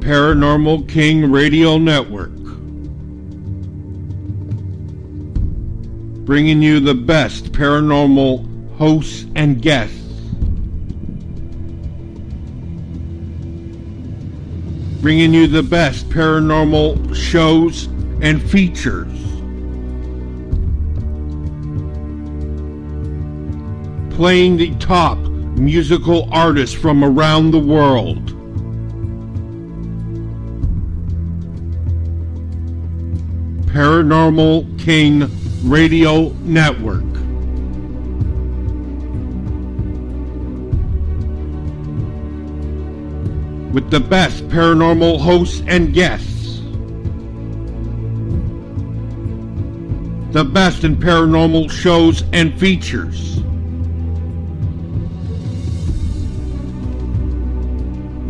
Paranormal King Radio Network, bringing you the best paranormal hosts and guests. Bringing you the best paranormal shows and features. Playing the top musical artists from around the world. Paranormal King Radio Network. With the best paranormal hosts and guests. The best in paranormal shows and features.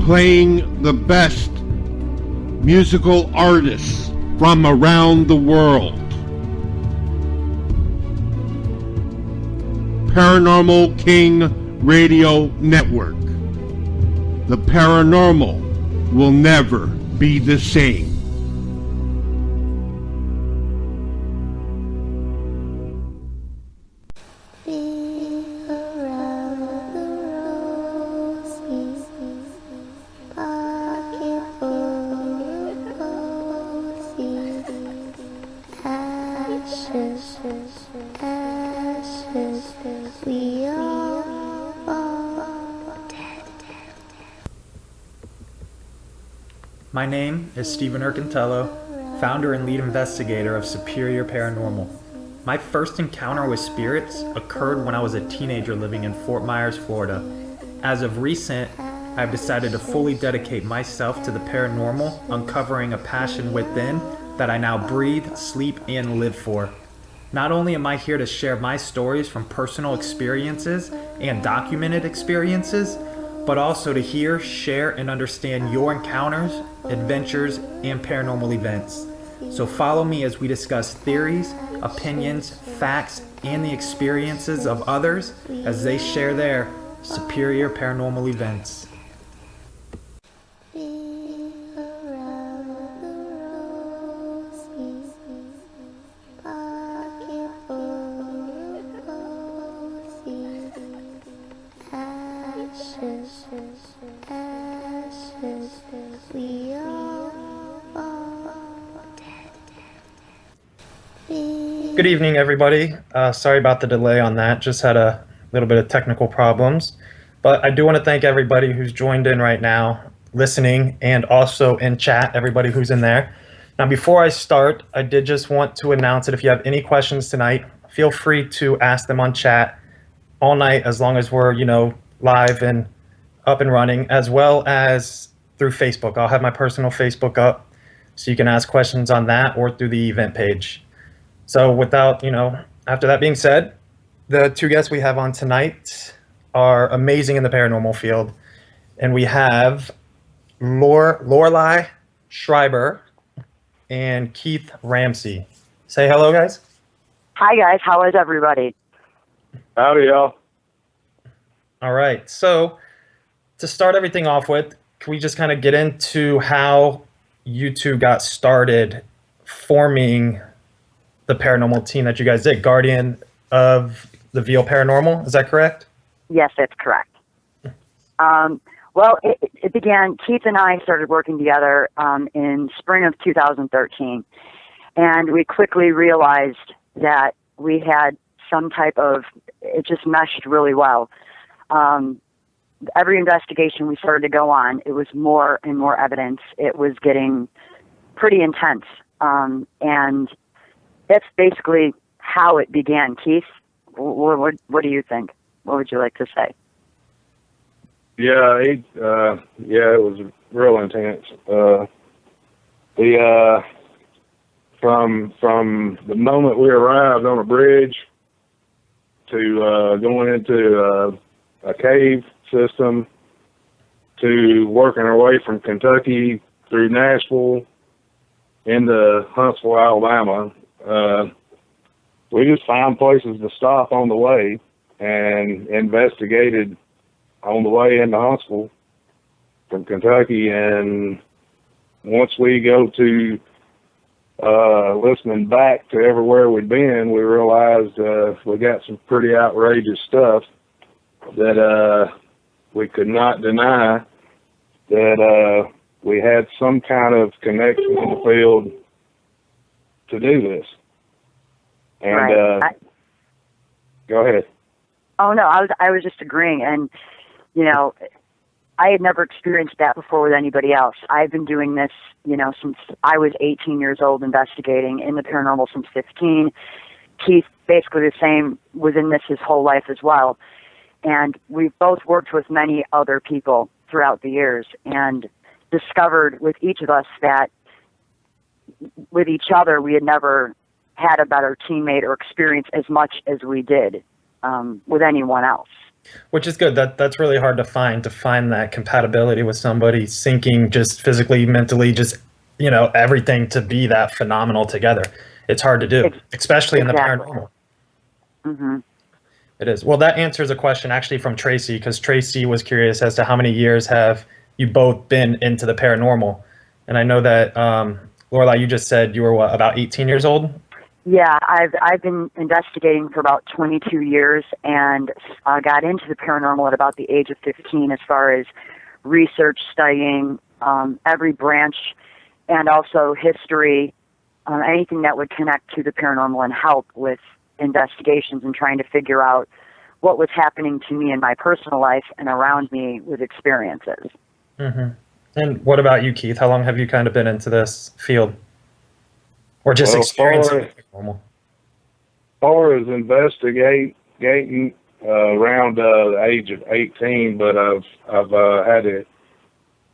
Playing the best musical artists from around the world. Paranormal King Radio Network. The paranormal will never be the same. My name is Stephen Urcantello, founder and lead investigator of Superior Paranormal. My first encounter with spirits occurred when I was a teenager living in Fort Myers, Florida. As of recent, I've decided to fully dedicate myself to the paranormal, uncovering a passion within that I now breathe, sleep, and live for. Not only am I here to share my stories from personal experiences and documented experiences, but also to hear, share, and understand your encounters, adventures, and paranormal events. So follow me as we discuss theories, opinions, facts, and the experiences of others as they share their superior paranormal events. Good evening, everybody. Sorry about the delay on that. Just had a little bit of technical problems. But I do want to thank everybody who's joined in right now, listening, and also in chat, everybody who's in there. Now, before I start, I did just want to announce that if you have any questions tonight, feel free to ask them on chat all night, as long as we're, live and up and running, as well as through Facebook. I'll have my personal Facebook up, so you can ask questions on that or through the event page. So without, after that being said, the two guests we have on tonight are amazing in the paranormal field. And we have Lorelei Schreiber and Keith Ramsey. Say hello, guys. Hi, guys. How is everybody? Howdy, y'all. All right. So to start everything off with, can we just kind of get into how you two got started forming the paranormal team that you guys did, Guardian of the VO Paranormal? Is that correct? Yes, that's correct. Well, it began, Keith and I started working together in spring of 2013, and we quickly realized that we had some type of, it just meshed really well. Every investigation we started to go on, it was more and more evidence. It was getting pretty intense, and that's basically how it began. Keith, what do you think? What would you like to say? Yeah, it was real intense. From the moment we arrived on a bridge to going into a cave system to working our way from Kentucky through Nashville into Huntsville, Alabama. We just found places to stop on the way and investigated on the way into Huntsville from Kentucky, and once we go to listening back to everywhere we'd been, we realized we got some pretty outrageous stuff that we could not deny that we had some kind of connection in the field to do this. And Right. go ahead. Oh no, I was just agreeing, and you know, I had never experienced that before with anybody else. I've been doing this, since I was 18 years old, investigating in the paranormal since 15. Keith, basically the same, was in this his whole life as well. And we've both worked with many other people throughout the years and discovered with each of us that with each other we had never had a better teammate or experience as much as we did with anyone else. Which is good. That's really hard to find that compatibility with somebody syncing just physically, mentally, just, everything to be that phenomenal together. It's hard to do, especially in the paranormal. Mm-hmm. It is. Well, that answers a question actually from Tracy, because Tracy was curious as to how many years have you both been into the paranormal. And I know that, Lorelai, you just said you were about 18 years old? Yeah, I've been investigating for about 22 years and got into the paranormal at about the age of 15 as far as research, studying every branch and also history, anything that would connect to the paranormal and help with investigations and trying to figure out what was happening to me in my personal life and around me with experiences. Mm-hmm. And what about you, Keith? How long have you kind of been into this field? Or just experiencing normal? As far as investigating around the age of 18, but I've had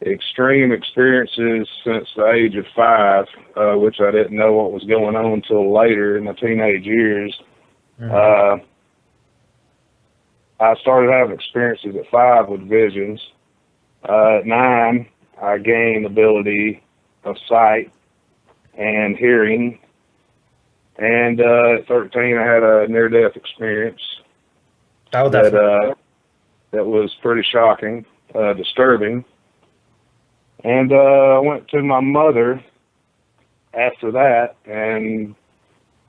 extreme experiences since the age of 5, which I didn't know what was going on until later in my teenage years. Mm-hmm. I started having experiences at 5 with visions. At 9, I gained ability of sight and hearing, and at 13 I had a near-death experience that was pretty shocking, disturbing, and I went to my mother after that and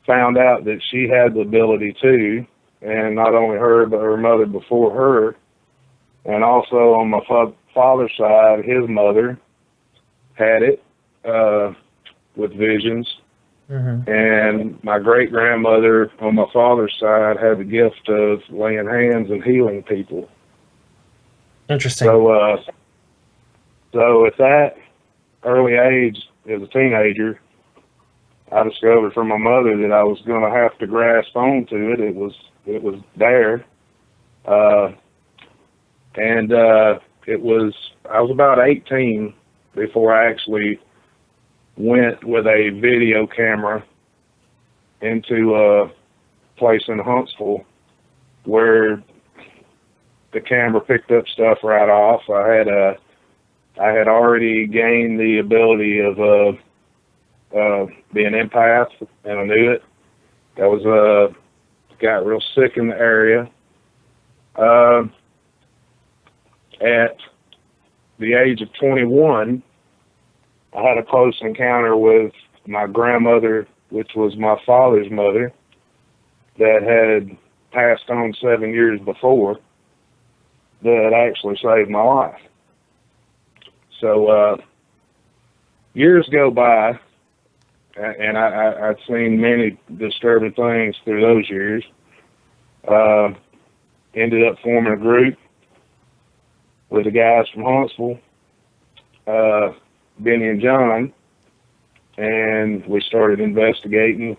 found out that she had the ability too, and not only her but her mother before her, and also on my father's side, his mother had it with visions. Mm-hmm. And my great-grandmother on my father's side had the gift of laying hands and healing people. Interesting. So at that early age, as a teenager, I discovered from my mother that I was going to have to grasp onto it. It was there. I was about 18 before I actually went with a video camera into a place in Huntsville where the camera picked up stuff right off. I had already gained the ability of being an empath, and I knew it. I was got real sick in the area. At the age of 21, I had a close encounter with my grandmother, which was my father's mother, that had passed on 7 years before, that actually saved my life. So years go by, and I'd seen many disturbing things through those years. Ended up forming a group with the guys from Huntsville, Benny and John, and we started investigating.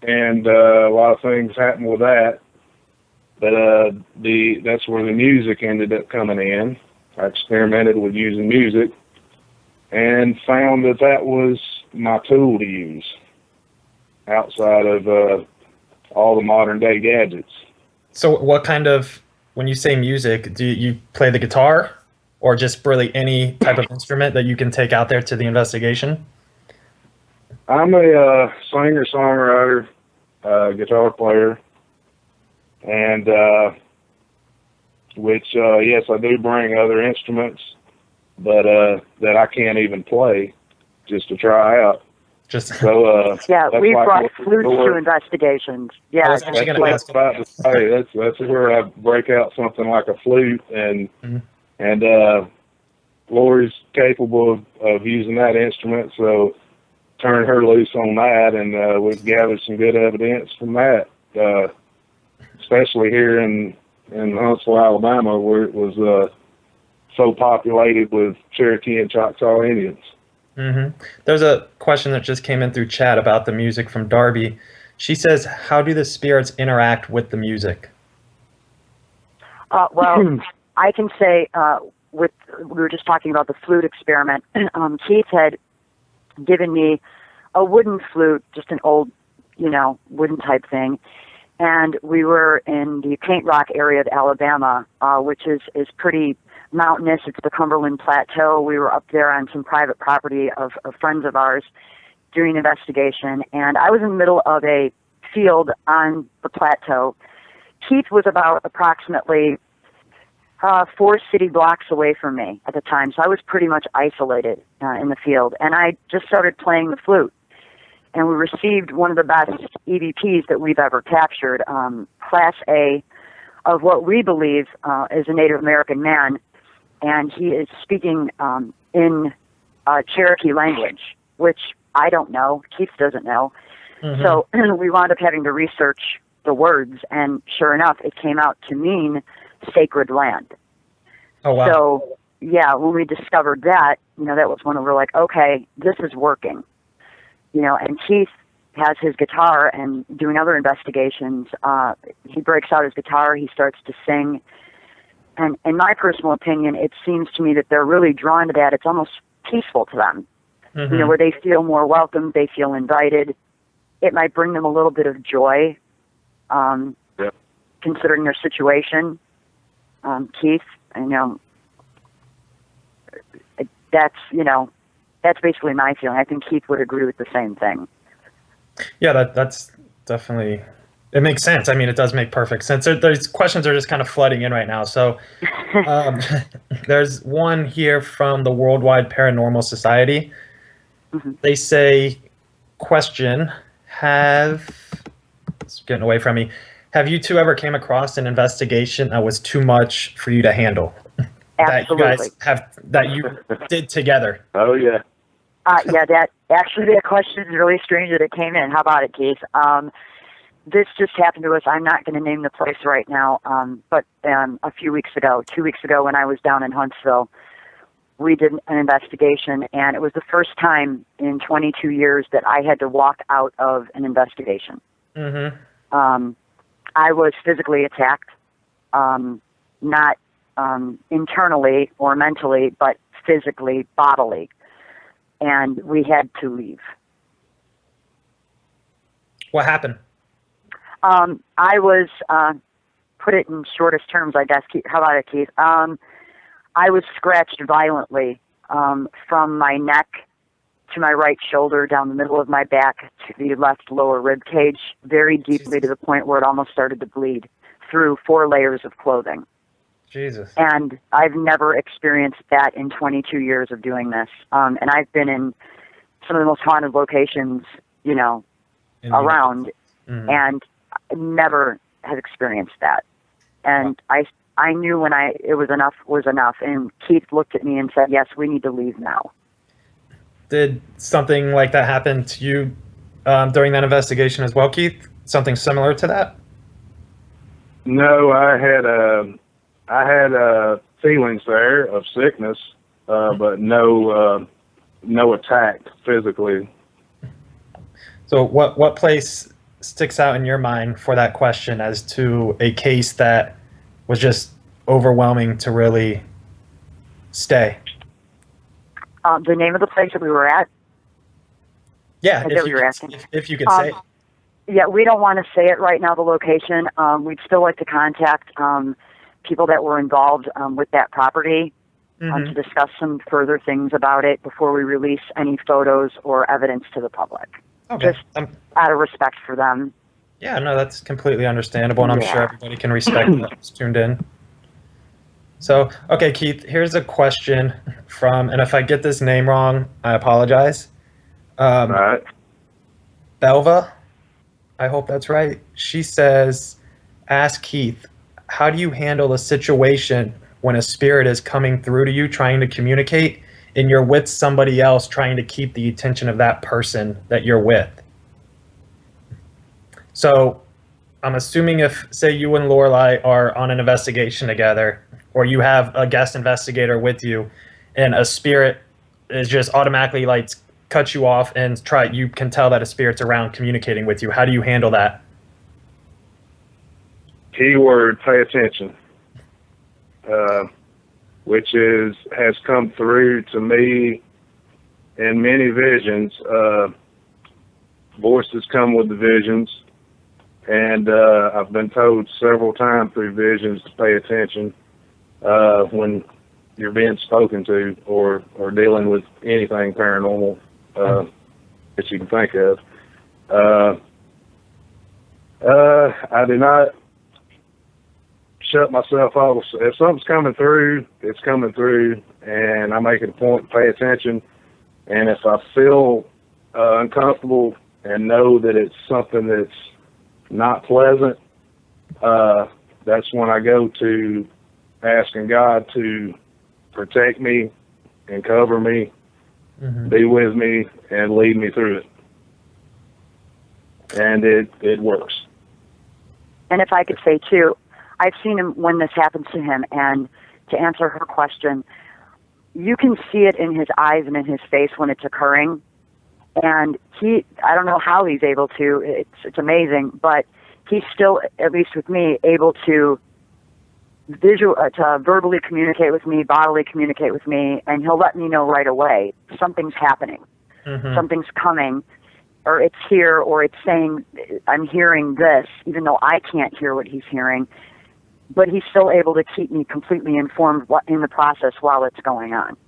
And a lot of things happened with that, but that's where the music ended up coming in. I experimented with using music and found that was my tool to use outside of all the modern day gadgets. So what kind of, when you say music, do you play the guitar or just really any type of instrument that you can take out there to the investigation? I'm a singer-songwriter, guitar player, and which, yes, I do bring other instruments, but that I can't even play just to try out. Just So, Yeah, that's we've like brought what flutes the to investigations. Yeah, I was actually that's going to what ask I'm about to say. That's where I break out something like a flute, and Mhm. and Lori's capable of using that instrument, so turn her loose on that, and we've gathered some good evidence from that, especially here in Huntsville, Alabama, where it was so populated with Cherokee and Choctaw Indians. There's a question that just came in through chat about the music from Darby. She says, "How do the spirits interact with the music?" Well, I can say we were just talking about the flute experiment. Keith had given me a wooden flute, just an old, wooden type thing, and we were in the Paint Rock area of Alabama, which is pretty mountainous. It's the Cumberland Plateau. We were up there on some private property of friends of ours doing an investigation, and I was in the middle of a field on the plateau. Keith was about approximately 4 city blocks away from me at the time, so I was pretty much isolated in the field, and I just started playing the flute. And we received one of the best EVPs that we've ever captured, Class A, of what we believe is a Native American man, and he is speaking in Cherokee language, which I don't know, Keith doesn't know. So we wound up having to research the words, and sure enough, it came out to mean sacred land. Oh, wow. So, yeah, when we discovered that, that was when we were like, okay, this is working. And Keith has his guitar, and doing other investigations, he breaks out his guitar, he starts to sing. And in my personal opinion, it seems to me that they're really drawn to that. It's almost peaceful to them, where they feel more welcome, they feel invited. It might bring them a little bit of joy, considering their situation. Keith, that's basically my feeling. I think Keith would agree with the same thing. Yeah, that's definitely, it makes sense. I mean, it does make perfect sense. These questions are just kind of flooding in right now. So there's one here from the Worldwide Paranormal Society. They say, question, it's getting away from me. Have you two ever came across an investigation that was too much for you to handle? Absolutely. That you did together? Oh, yeah. That question is really strange that it came in. How about it, Keith? This just happened to us. I'm not going to name the place right now, but a few weeks ago, 2 weeks ago, when I was down in Huntsville, we did an investigation, and it was the first time in 22 years that I had to walk out of an investigation. I was physically attacked, not internally or mentally, but physically, bodily, and we had to leave. What happened? I was, put it in shortest terms, I guess. How about it, Keith? I was scratched violently from my neck to my right shoulder, down the middle of my back to the left lower rib cage, very deeply to the point where it almost started to bleed through 4 layers of clothing. Jesus. And I've never experienced that in 22 years of doing this. And I've been in some of the most haunted locations, around, and never have experienced that. And I knew when it was enough. And Keith looked at me and said, yes, we need to leave now. Did something like that happen to you during that investigation as well, Keith? Something similar to that? No, I had feelings there of sickness, but no attack physically. So what place sticks out in your mind for that question as to a case that was just overwhelming to really stay? The name of the place that we were at? Yeah, if you could say it. Yeah, we don't want to say it right now, the location. We'd still like to contact people that were involved with that property to discuss some further things about it before we release any photos or evidence to the public. Okay. Just out of respect for them. Yeah, no, that's completely understandable, and I'm sure everybody can respect that who's tuned in. So, okay, Keith, here's a question from, and if I get this name wrong, I apologize. All Um, right. Belva, I hope that's right. She says, ask Keith, how do you handle a situation when a spirit is coming through to you trying to communicate and you're with somebody else trying to keep the attention of that person that you're with? So I'm assuming if, say, you and Lorelai are on an investigation together, or you have a guest investigator with you, and a spirit is just automatically like cut you off and you can tell that a spirit's around communicating with you. How do you handle that? Keyword: pay attention. Which has come through to me in many visions. Voices come with the visions, and I've been told several times through visions to pay attention when you're being spoken to or dealing with anything paranormal that you can think of. I do not shut myself off. If something's coming through, it's coming through, and I make it a point to pay attention. And if I feel uncomfortable and know that it's something that's not pleasant, that's when I go to asking God to protect me and cover me, be with me, and lead me through it. And it works. And if I could say too, I've seen him when this happens to him, and to answer her question, you can see it in his eyes and in his face when it's occurring. And I don't know how he's able to, it's amazing, but he's still, at least with me, able to to verbally communicate with me, bodily communicate with me, and he'll let me know right away something's happening, something's coming, or it's here, or it's saying I'm hearing this, even though I can't hear what he's hearing. But he's still able to keep me completely informed in the process while it's going on,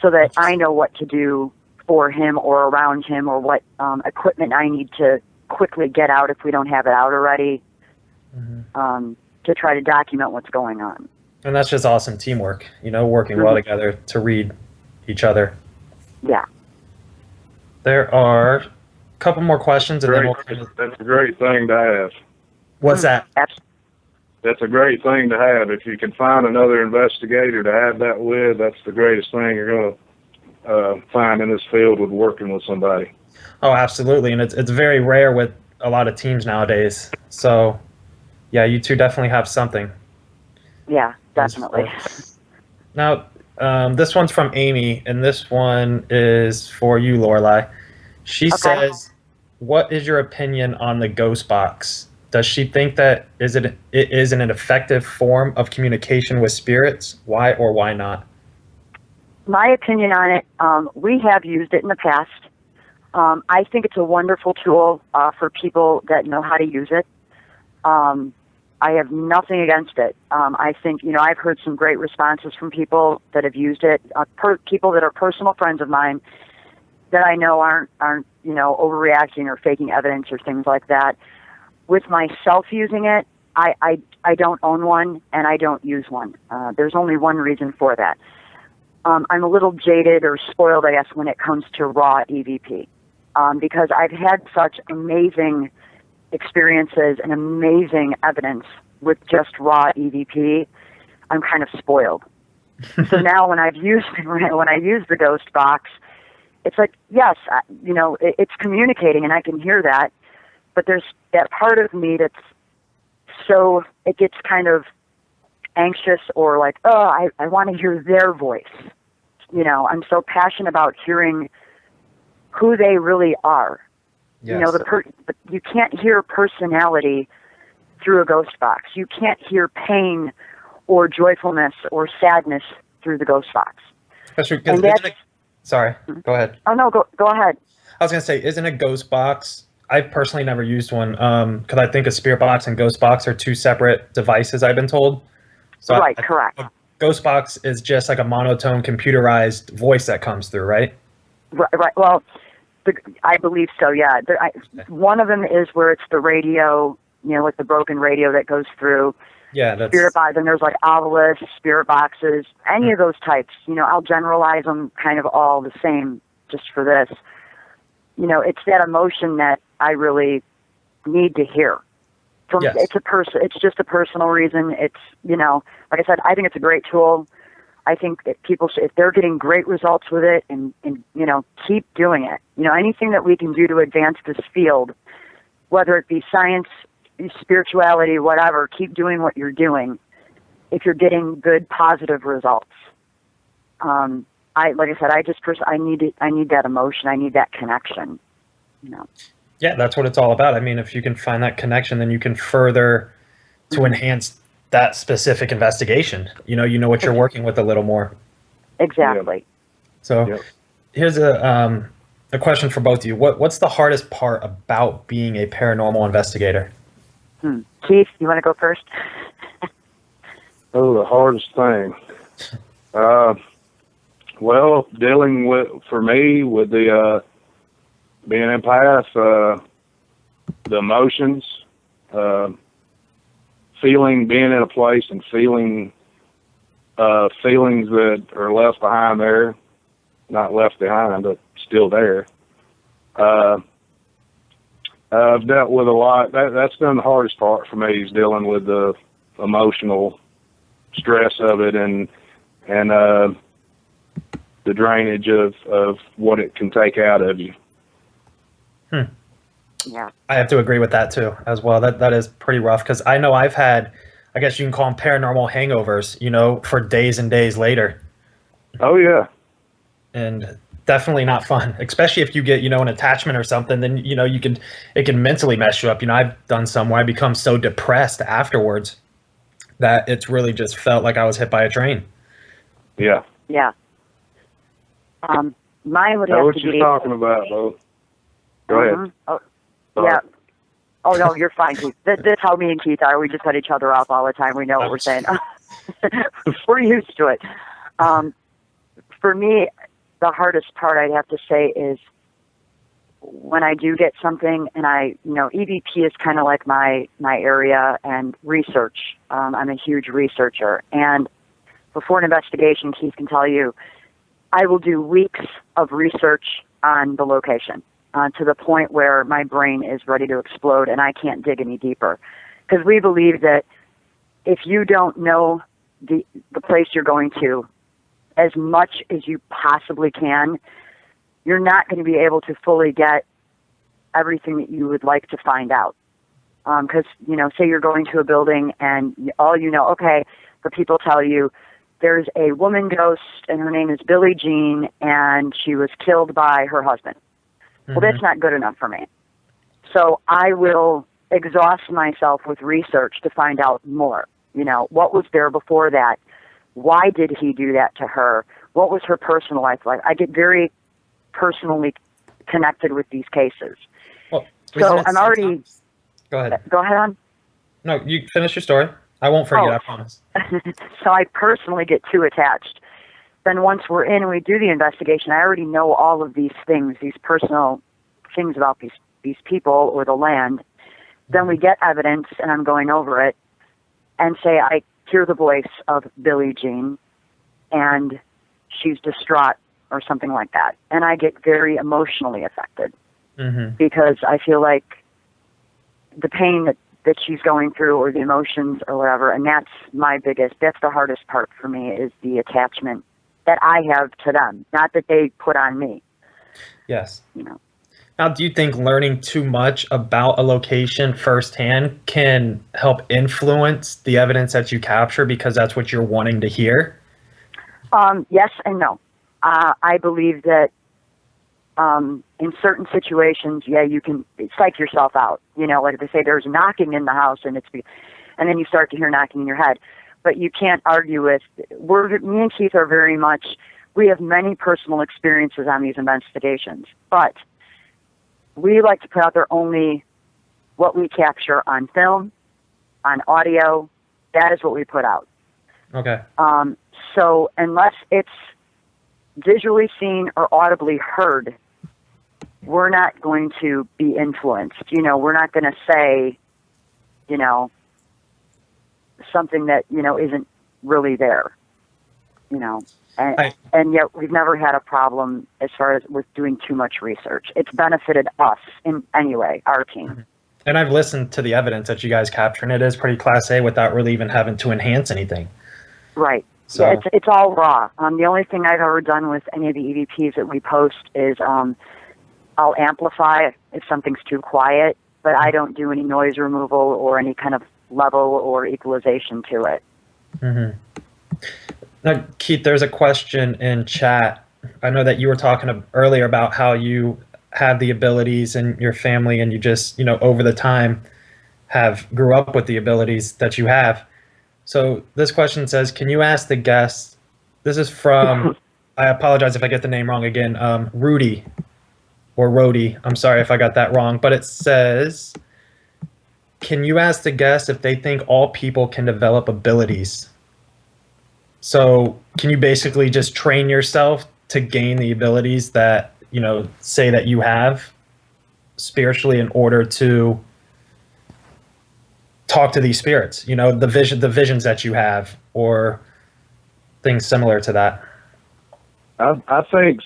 so that I know what to do for him or around him, or what equipment I need to quickly get out if we don't have it out already, to try to document what's going on. And that's just awesome teamwork, working well together to read each other. Yeah. There are a couple more questions, and then we'll kind of... That's a great thing to have. What's that? That's a great thing to have. If you can find another investigator to have that with, that's the greatest thing you're going to find in this field with working with somebody. Oh, absolutely. And it's very rare with a lot of teams nowadays. So, yeah, you two definitely have something. Yeah, definitely. Now, this one's from Amy, and this one is for you, Lorelai. She says, what is your opinion on the ghost box? Does she think that it is an effective form of communication with spirits? Why or why not? My opinion on it, we have used it in the past. I think it's a wonderful tool for people that know how to use it. I have nothing against it. I think, I've heard some great responses from people that have used it, people that are personal friends of mine that I know aren't overreacting or faking evidence or things like that. With myself using it, I don't own one, and I don't use one. There's only one reason for that. I'm a little jaded or spoiled, I guess, when it comes to raw EVP, because I've had such amazing experiences and amazing evidence with just raw EVP. I'm kind of spoiled. So now when I use the ghost box, it's like, yes, it's communicating, and I can hear that. But there's that part of me that's so, it gets kind of anxious, or like, I want to hear their voice. I'm so passionate about hearing who they really are. Yes. You can't hear personality through a ghost box. You can't hear pain or joyfulness or sadness through the ghost box. That's true. Sorry, go ahead. Oh, no, go ahead. I was going to say, isn't a ghost box... I've personally never used one because I think a spirit box and ghost box are two separate devices, I've been told. So Right, correct. A ghost box is just like a monotone computerized voice that comes through, right? Right. Well, I believe so, yeah. One of them is where it's the radio, like the broken radio that goes through. Yeah, that's spirit box. Then there's like obelisks, spirit boxes, any of those types. I'll generalize them kind of all the same just for this. It's that emotion that I really need to hear. Yes. It's just a personal reason. It's, like I said, I think it's a great tool. I think that people should, if they're getting great results with it and keep doing it. Anything that we can do to advance this field, whether it be science, spirituality, whatever, keep doing what you're doing if you're getting good, positive results. Like I said, I need that emotion. I need that connection. Yeah, that's what it's all about. I mean, if you can find that connection, then you can further to enhance that specific investigation. You know what you're working with a little more. Exactly. Yeah. So here's a question for both of you. What's the hardest part about being a paranormal investigator? Keith, you want to go first? Oh, the hardest thing. Well, dealing with the being an empath, the emotions, being in a place and feeling feelings that are left behind there, not left behind, but still there. I've dealt with a lot. That's been the hardest part for me, is dealing with the emotional stress of it and the drainage of what it can take out of you. Yeah. I have to agree with that too, as well. That is pretty rough, because I know I've had, I guess you can call them paranormal hangovers, for days and days later. Oh yeah. And definitely not fun, especially if you get, an attachment or something, then, it can mentally mess you up. I've done some where I become so depressed afterwards that it's really just felt like I was hit by a train. Yeah. Yeah. Mine would know have what to you're be. talking about, though. Go ahead. Oh, Sorry. yeah. Oh no, you're fine, Keith. That's how me and Keith are. We just cut each other off all the time. We know what we're saying. We're used to it. For me, the hardest part I'd have to say is when I do get something, and EVP is kind of like my area, and research. I'm a huge researcher, and before an investigation, Keith can tell you, I will do weeks of research on the location, to the point where my brain is ready to explode and I can't dig any deeper. Because we believe that if you don't know the place you're going to as much as you possibly can, you're not going to be able to fully get everything that you would like to find out. Because, say you're going to a building and all okay, the people tell you, there's a woman ghost and her name is Billie Jean and she was killed by her husband. Well, that's not good enough for me. So I will exhaust myself with research to find out more. What was there before that? Why did he do that to her? What was her personal life like? I get very personally connected with these cases. Well, so I'm already... Go ahead. Go ahead on. No, you finish your story. I won't forget, I promise. So I personally get too attached. Then once we're in and we do the investigation, I already know all of these things, these personal things about these people or the land. Then we get evidence, and I'm going over it, and say I hear the voice of Billie Jean, and she's distraught or something like that. And I get very emotionally affected because I feel like the pain that she's going through, or the emotions or whatever, and that's the hardest part for me, is the attachment that I have to them, not that they put on me. Yes. Now, do you think learning too much about a location firsthand can help influence the evidence that you capture because that's what you're wanting to hear? Yes and no. I believe that in certain situations, you can psych yourself out. Like they say, there's knocking in the house, and then you start to hear knocking in your head. But you can't argue with. Me and Keith are very much. We have many personal experiences on these investigations, but we like to put out there only what we capture on film, on audio. That is what we put out. Okay. So unless it's visually seen or audibly heard, we're not going to be influenced. We're not going to say, something that, isn't really there, and yet we've never had a problem as far as with doing too much research. It's benefited us in any way, our team. And I've listened to the evidence that you guys capture, and it is pretty Class A without really even having to enhance anything. Right. So yeah, it's all raw. The only thing I've ever done with any of the EVPs that we post is I'll amplify if something's too quiet, but I don't do any noise removal or any kind of level or equalization to it. Mm-hmm. Now, Keith, there's a question in chat. I know that you were talking earlier about how you have the abilities in your family, and you just, over the time grew up with the abilities that you have. So this question says, can you ask the guest, this is from, I apologize if I get the name wrong again, Rudy or Rody. I'm sorry if I got that wrong, but it says, can you ask the guest if they think all people can develop abilities? So can you basically just train yourself to gain the abilities that, say that you have spiritually in order to talk to these spirits, the visions that you have or things similar to that? I think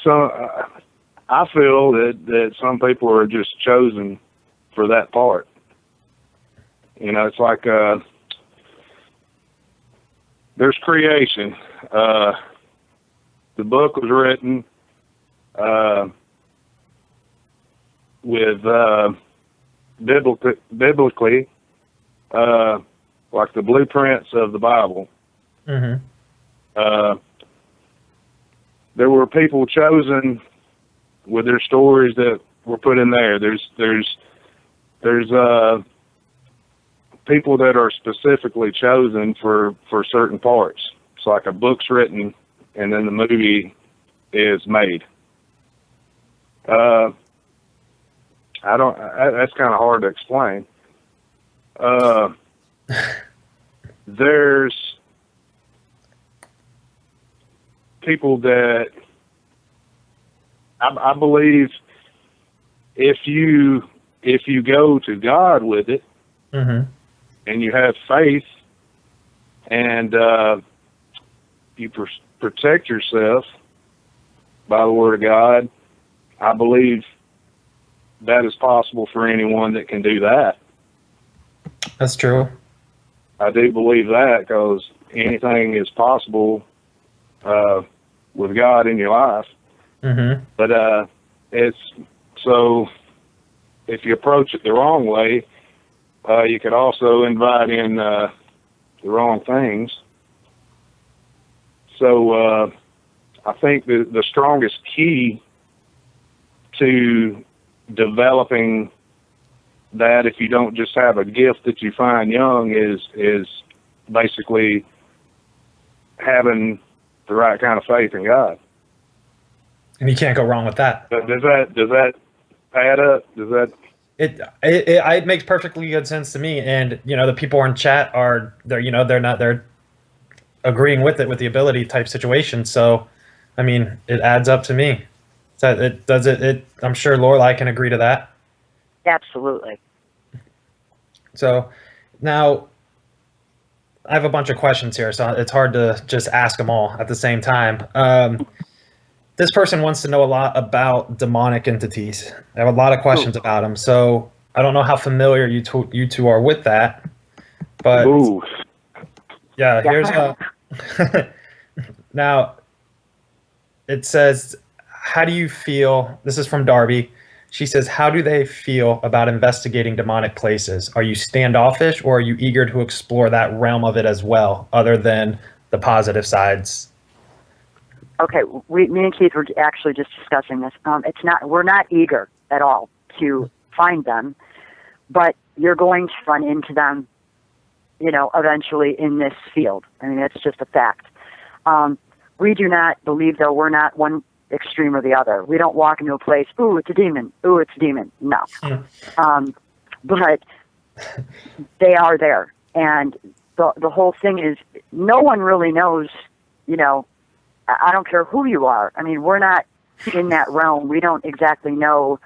I feel that some people are just chosen for that part. It's like there's creation. The book was written with biblically, like the blueprints of the Bible. Mm-hmm. There were people chosen with their stories that were put in there. There's people that are specifically chosen for certain parts. It's like a book's written and then the movie is made. That's kind of hard to explain. There's people that I believe if you go to God with it, Mm-hmm. and you have faith, and you protect yourself by the Word of God, I believe that is possible for anyone that can do that. That's true. I do believe that because anything is possible with God in your life. Mm-hmm. But it's so if you approach it the wrong way, you could also invite in the wrong things. So I think the strongest key to developing that, if you don't just have a gift that you find young, is basically having the right kind of faith in God. And you can't go wrong with that. But does that add up? Does that? It makes perfectly good sense to me. And the people in chat they're agreeing with it, with the ability type situation. So I mean, it adds up to me. So I'm sure Lorelai can agree to that. Absolutely. So now I have a bunch of questions here, so it's hard to just ask them all at the same time. This person wants to know a lot about demonic entities. I have a lot of questions about them. So I don't know how familiar you two are with that, but Ooh. yeah, here's now it says, how do you feel? This is from Darby. She says, how do they feel about investigating demonic places? Are you standoffish, or are you eager to explore that realm of it as well, other than the positive sides? Okay, me and Keith were actually just discussing this. We're not eager at all to find them, but you're going to run into them, eventually in this field. I mean, that's just a fact. We do not believe, though, we're not one extreme or the other. We don't walk into a place, ooh, it's a demon, ooh, it's a demon. No. But they are there. And the whole thing is, no one really knows, I don't care who you are. I mean, we're not in that realm. We don't exactly know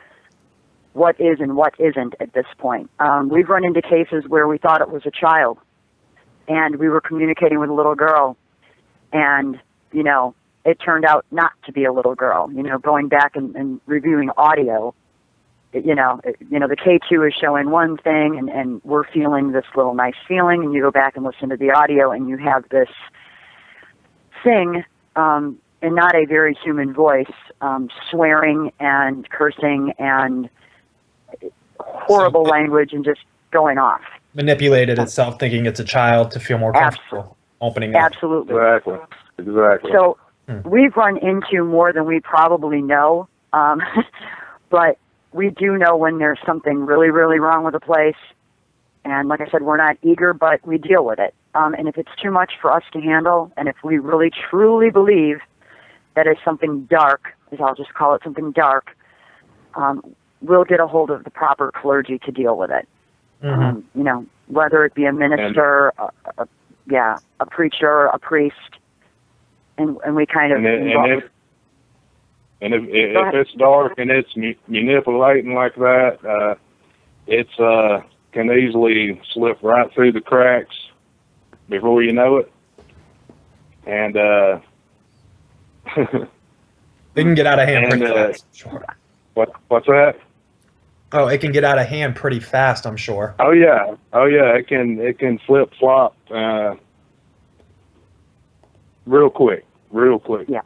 what is and what isn't at this point. We've run into cases where we thought it was a child, and we were communicating with a little girl, and, you know, it turned out not to be a little girl. You know, going back and reviewing audio, you know, the K2 is showing one thing, and we're feeling this little nice feeling, and you go back and listen to the audio, and you have this thing, in not a very human voice, swearing and cursing and horrible language and just going off. Manipulated itself, thinking it's a child to feel more comfortable opening up. Absolutely. Exactly. So we've run into more than we probably know, but we do know when there's something really, really wrong with a place. And like I said, we're not eager, but we deal with it. And if it's too much for us to handle, and if we really, truly believe that it's something dark, as I'll just call it something dark, we'll get a hold of the proper clergy to deal with it. You know, whether it be a minister, a preacher, a priest, and we kind of... If it's dark and it's manipulating like that, it's can easily slip right through the cracks before you know it. And They can get out of hand pretty fast. Sure. What's that? Oh, it can get out of hand pretty fast, I'm sure. Oh yeah. It can flip flop real quick. Yeah.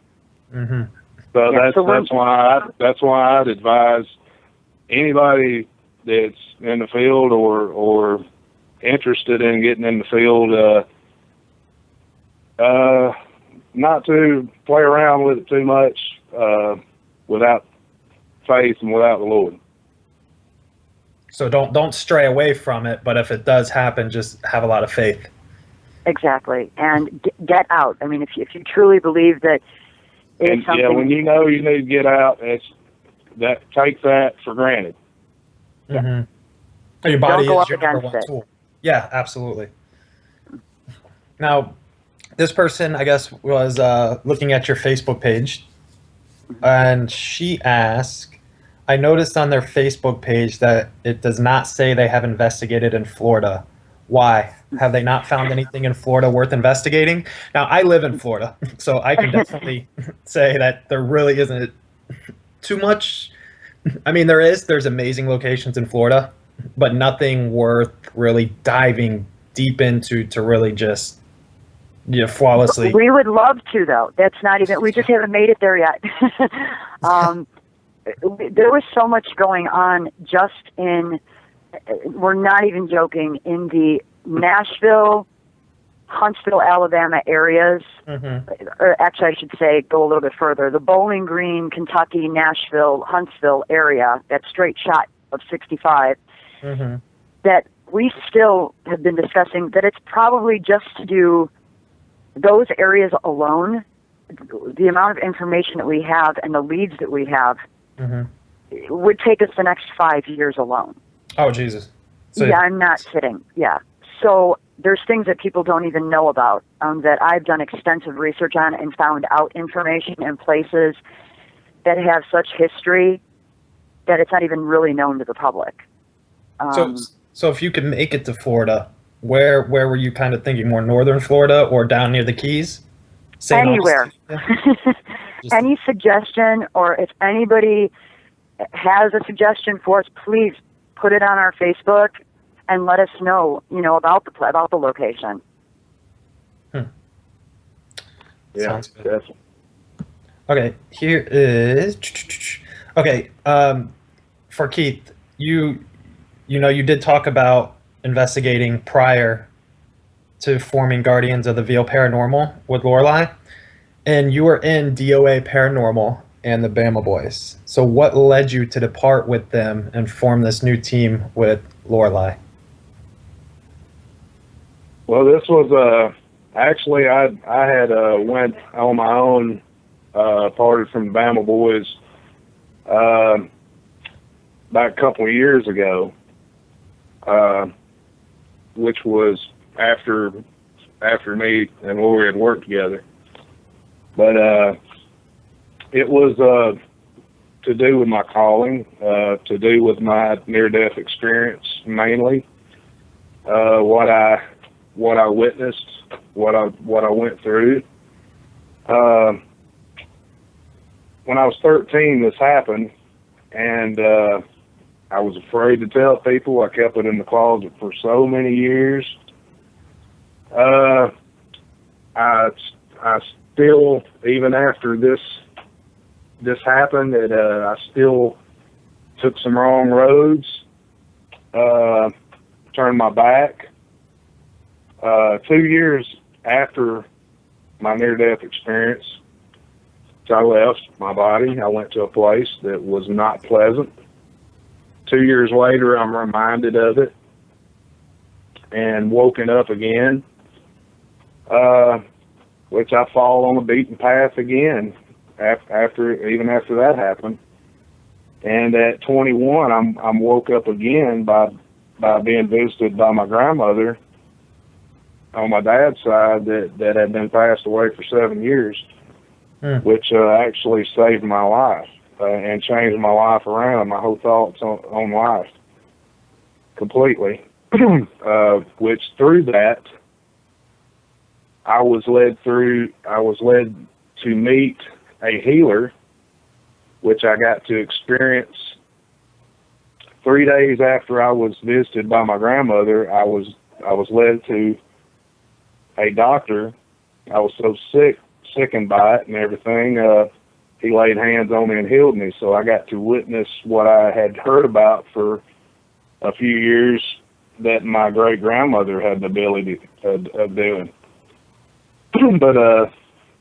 Mm-hmm. So Yeah, that's why I'd advise anybody that's in the field or interested in getting in the field, not to play around with it too much without faith and without the Lord. So don't stray away from it, but if it does happen, just have a lot of faith. Exactly. And get out. I mean, if you truly believe that it's something... Yeah, when you know you need to get out, take that for granted. Yeah. Mm-hmm. Your body Don't go is up your number against one it. tool. Yeah, absolutely. Now, this person, I guess, was looking at your Facebook page, and she asked, I noticed on their Facebook page that it does not say they have investigated in Florida. Why? Have they not found anything in Florida worth investigating? Now, I live in Florida, so I can definitely say that there really isn't too much. I mean, there's amazing locations in Florida, but nothing worth really diving deep into to really just, flawlessly. We would love to, though. That's not even... We just haven't made it there yet. There was so much going on just in... We're not even joking, in the Nashville, Huntsville, Alabama areas. Or actually, I should say, go a little bit further. The Bowling Green, Kentucky, Nashville, Huntsville area, that straight shot of 65, that we still have been discussing that it's probably just to do those areas alone, the amount of information that we have and the leads that we have would take us the next 5 years alone. Oh, Jesus. So, yeah, I'm not kidding. Yeah. So there's things that people don't even know about that I've done extensive research on and found out information in places that have such history that it's not even really known to the public. So if you could make it to Florida, where were you kind of thinking? More northern Florida or down near the Keys? Anywhere. Any suggestion, or if anybody has a suggestion for us, please put it on our Facebook and let us know, about the location. Yeah, sounds good. definitely. Okay, here is. Okay, for Keith, you did talk about investigating prior to forming Guardians of the Veil Paranormal with Lorelai, and you were in DOA Paranormal and the Bama Boys. So what led you to depart with them and form this new team with Lorelai? Well, this was actually I had went on my own, parted from the Bama Boys about a couple of years ago, which was after me and Lori had worked together. But it was to do with my calling, to do with my near-death experience mainly. What I what I witnessed, what I went through. When I was 13, this happened, and I was afraid to tell people. I kept it in the closet for so many years. I still, even after this happened, I still took some wrong roads, turned my back. 2 years after my near-death experience, I left my body. I went to a place that was not pleasant. 2 years later, I'm reminded of it and woken up again, which I fall on the beaten path again even after that happened. And at 21, I'm woke up again by being visited by my grandmother on my dad's side that had been passed away for 7 years, which actually saved my life and changed my life around, my whole thoughts on life completely. Which through that, I was led to meet a healer, which I got to experience 3 days after I was visited by my grandmother. I was led to a doctor. I was so sickened by it and everything. He laid hands on me and healed me. So I got to witness what I had heard about for a few years that my great grandmother had the ability of doing. But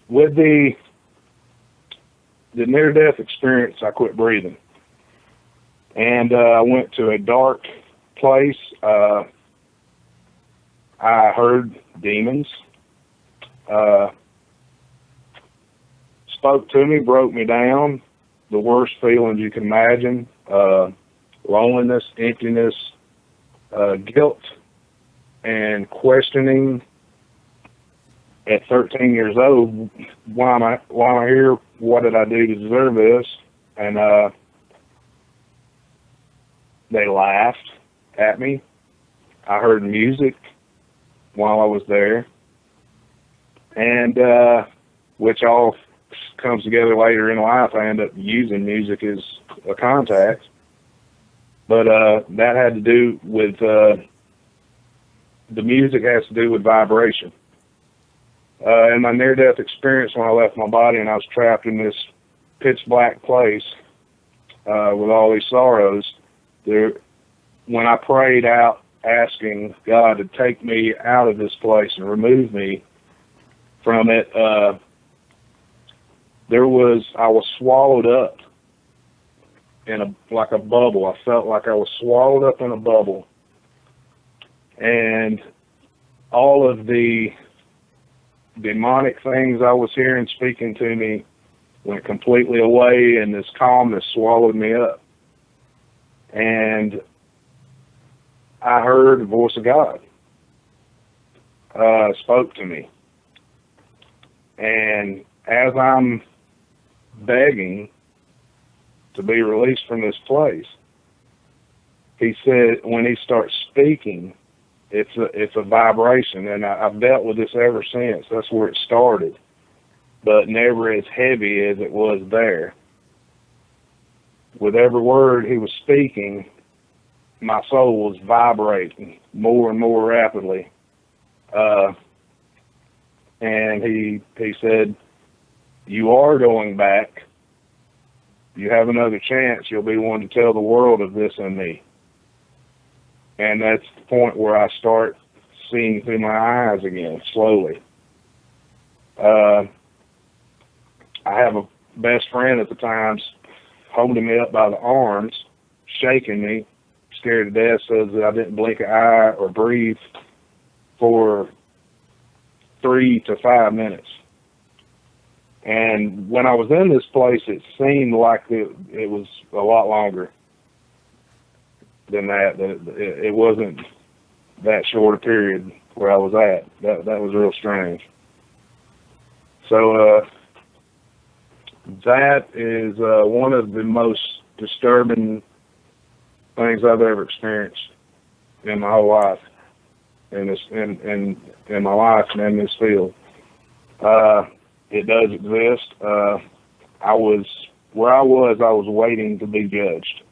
with the near-death experience, I quit breathing, and I went to a dark place. I heard demons. Spoke to me, broke me down, the worst feelings you can imagine, loneliness, emptiness, guilt, and questioning. At 13 years old, why am I here? What did I do to deserve this? And they laughed at me. I heard music while I was there, and which all comes together later in life. I end up using music as a contact, but that had to do with the music has to do with vibration. In my near-death experience, when I left my body and I was trapped in this pitch black place with all these sorrows, when I prayed out asking God to take me out of this place and remove me from it, I was swallowed up in like a bubble. I felt like I was swallowed up in a bubble, and all of the demonic things I was hearing speaking to me went completely away, and this calmness swallowed me up. And I heard the voice of God spoke to me. And as I'm begging to be released from this place, he said, when he starts speaking, it's a vibration, and I've dealt with this ever since. That's where it started, but never as heavy as it was there. With every word he was speaking, my soul was vibrating more and more rapidly. And he said, you are going back. You have another chance. You'll be one to tell the world of this in me. And that's the point where I start seeing through my eyes again, slowly. I have a best friend at the time holding me up by the arms, shaking me, scared to death, so that I didn't blink an eye or breathe for 3 to 5 minutes. And when I was in this place, it seemed like it was a lot longer than that. It wasn't that short a period where I was at. That was real strange. So that is one of the most disturbing things I've ever experienced in my whole life. in this in my life and in this field. It does exist. I was waiting to be judged.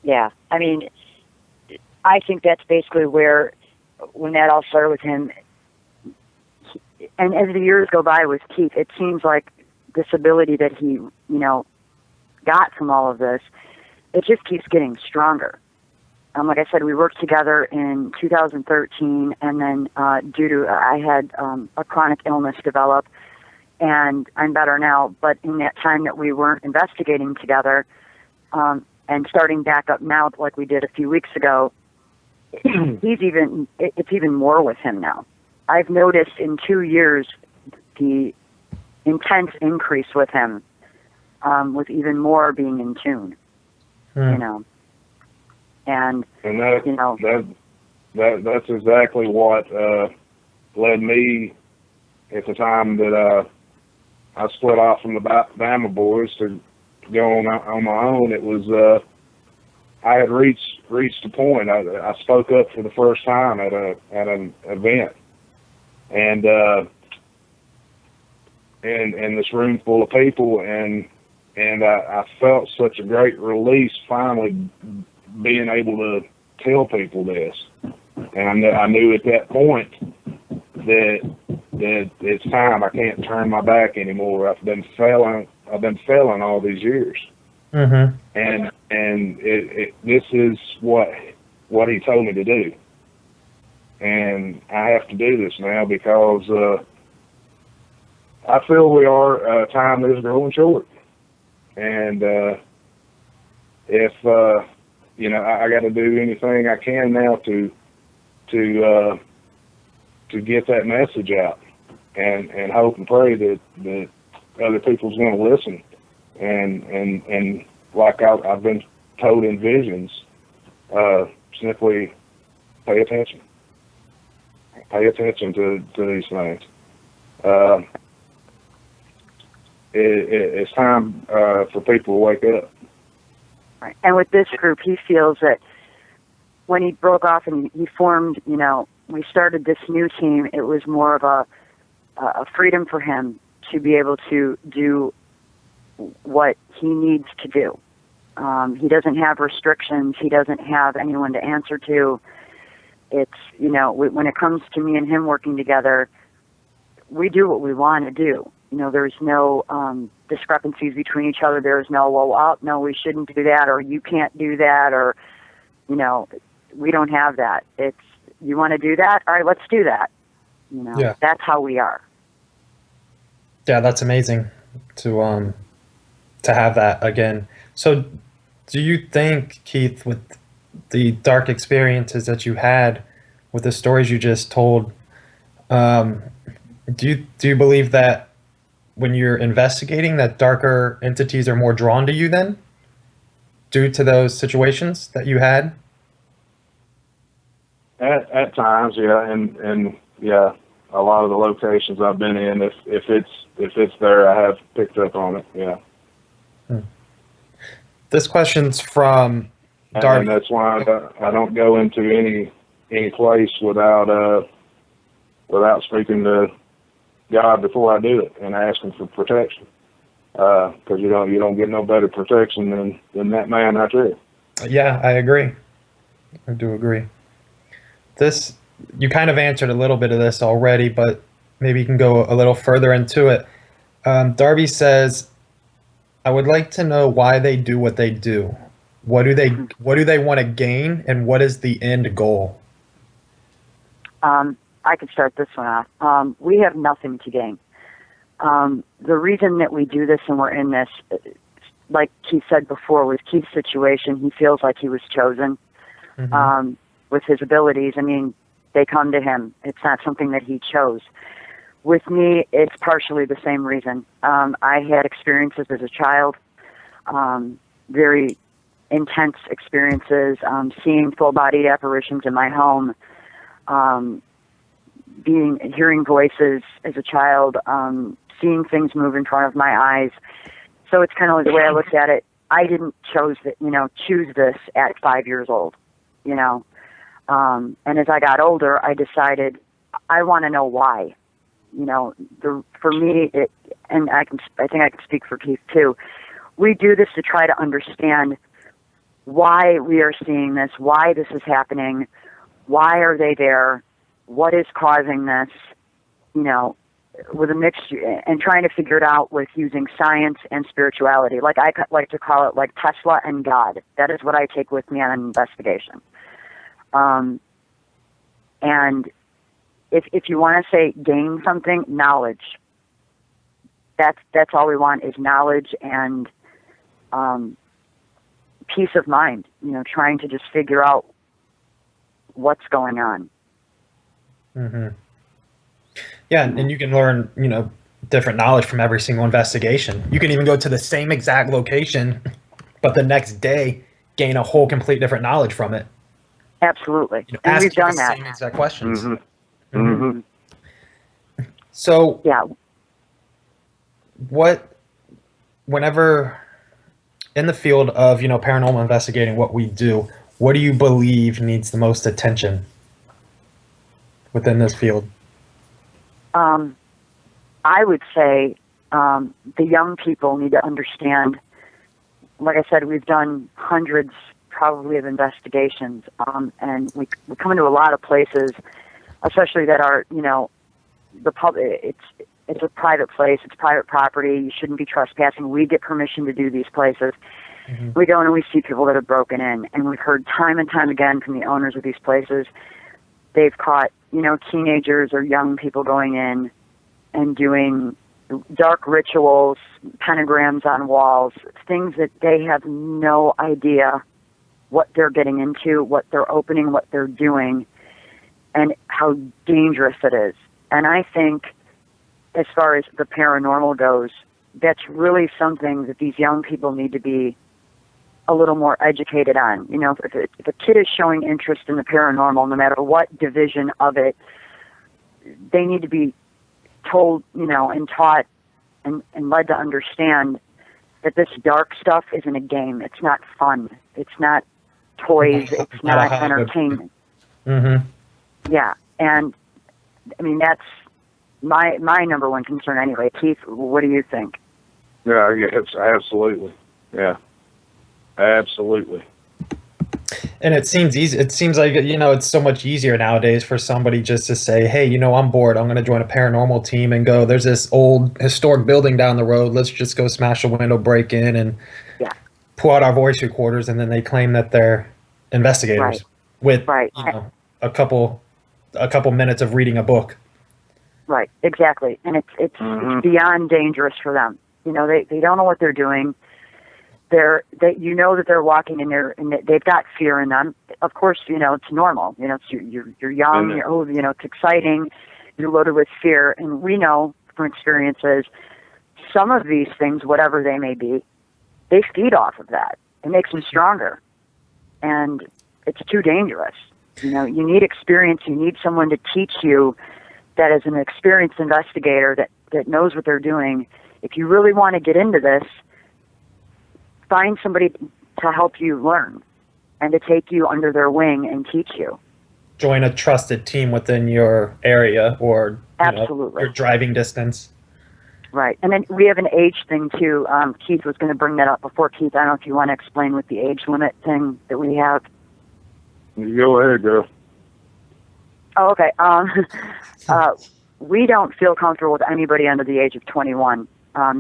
Yeah, I mean, I think that's basically where, when that all started with him, and as the years go by with Keith, it seems like this ability that he, got from all of this, it just keeps getting stronger. Like I said, we worked together in 2013, and then I had a chronic illness develop, and I'm better now. But in that time that we weren't investigating together, and starting back up now, like we did a few weeks ago, it's even more with him now. I've noticed in 2 years the intense increase with him, with even more being in tune, and that's exactly what led me at the time that I split off from the Bama boys to go on my own. It was I had reached a point. I spoke up for the first time at an event, and this room full of people, and I felt such a great release finally being able to tell people this. And I knew at that point that it's time. I can't turn my back anymore. I've been failing all these years. Mm-hmm. And this is what he told me to do. And I have to do this now because I feel we are time is growing short. And if I got to do anything I can now to get that message out, and hope and pray that other people's going to listen, and like I've been told in visions, simply pay attention to these things. It's time for people to wake up. Right. And with this group, he feels that when he broke off and he formed, we started this new team, it was more of a freedom for him to be able to do what he needs to do. He doesn't have restrictions. He doesn't have anyone to answer to. It's, when it comes to me and him working together, we do what we want to do. There's no discrepancies between each other. There's no, no, we shouldn't do that, or you can't do that, or, we don't have that. It's, you want to do that? All right, let's do that. Yeah. That's how we are. Yeah, that's amazing to have that again. So do you think, Keith, with the dark experiences that you had, with the stories you just told, do you believe that when you're investigating, that darker entities are more drawn to you then, due to those situations that you had? At times, yeah, and yeah, a lot of the locations I've been in, if it's there, I have picked up on it. Yeah. This question's from Darby. And that's why I don't go into any place without speaking to God before I do it and asking for protection. Because you don't get no better protection than that man right there. Yeah, I agree. I do agree. This, you kind of answered a little bit of this already, but maybe you can go a little further into it. Darby says, I would like to know why they do what they do. What do they want to gain, and what is the end goal? I could start this one off. We have nothing to gain. The reason that we do this and we're in this, like Keith said before, with Keith's situation, he feels like he was chosen. Mm-hmm. With his abilities. I mean, they come to him. It's not something that he chose. With me, it's partially the same reason. I had experiences as a child, very intense experiences, seeing full-bodied apparitions in my home, hearing voices as a child, seeing things move in front of my eyes. So it's kind of like the way I looked at it. I didn't choose this at 5 years old. you know. And as I got older, I decided I want to know why. You know, for me, and I think I can speak for Keith too. We do this to try to understand why we are seeing this, why this is happening, why are they there, what is causing this, you know, with a mixture, and trying to figure it out with using science and spirituality. Like I like to call it like Tesla and God. That is what I take with me on an investigation. And if you want to say gain something, knowledge. That's all we want is knowledge and peace of mind. You know, trying to just figure out what's going on. Mm-hmm. Yeah, and you can learn, you know, different knowledge from every single investigation. You can even go to the same exact location, but the next day gain a whole complete different knowledge from it. Absolutely. You know, And ask we've done the that. same exact questions. Mm-hmm. Mm-hmm. So, Yeah. whenever in the field of, you know, paranormal investigating, what we do, what do you believe needs the most attention within this field? I would say the young people need to understand. Like I said, we've done hundreds, probably, of investigations, and we come into a lot of places, especially that are, you know, the public. It's a private place. It's private property. You shouldn't be trespassing. We get permission to do these places. Mm-hmm. We go in and we see people that have broken in, and we've heard time and time again from the owners of these places. They've caught, you know, teenagers or young people going in and doing dark rituals, pentagrams on walls, things that they have no idea what they're getting into, what they're opening, what they're doing, and how dangerous it is. And I think, as far as the paranormal goes, that's really something that these young people need to be a little more educated on. You know, if a kid is showing interest in the paranormal, no matter what division of it, they need to be told, you know, and taught and led to understand that this dark stuff isn't a game. It's not fun. It's not toys. It's not entertainment. Mm-hmm. Yeah, and I mean, that's my number one concern anyway. Keith, what do you think? Yeah, it's absolutely. Yeah, absolutely. And it seems easy. It seems like, you know, it's so much easier nowadays for somebody just to say, hey, you know, I'm bored. I'm going to join a paranormal team and go, there's this old historic building down the road. Let's just go smash a window, break in, and pull out our voice recorders. And then they claim that they're investigators with, you know, a couple minutes of reading a book. Right, exactly. And it's beyond dangerous for them. You know, they don't know what they're doing. You know that they're walking in there, and they've got fear in them. Of course, you know, it's normal. You know, you're young, you're old, you know, it's exciting. You're loaded with fear, and we know from experiences, some of these things, whatever they may be, they feed off of that. It makes them stronger, and it's too dangerous. You know, you need experience. You need someone to teach you that is an experienced investigator that knows what they're doing. If you really want to get into this, find somebody to help you learn and to take you under their wing and teach you. Join a trusted team within your area or absolutely your driving distance. Right. And then we have an age thing too. Keith was going to bring that up before. Keith, I don't know if you want to explain with the age limit thing that we have. You go ahead, girl. Oh, okay. We don't feel comfortable with anybody under the age of 21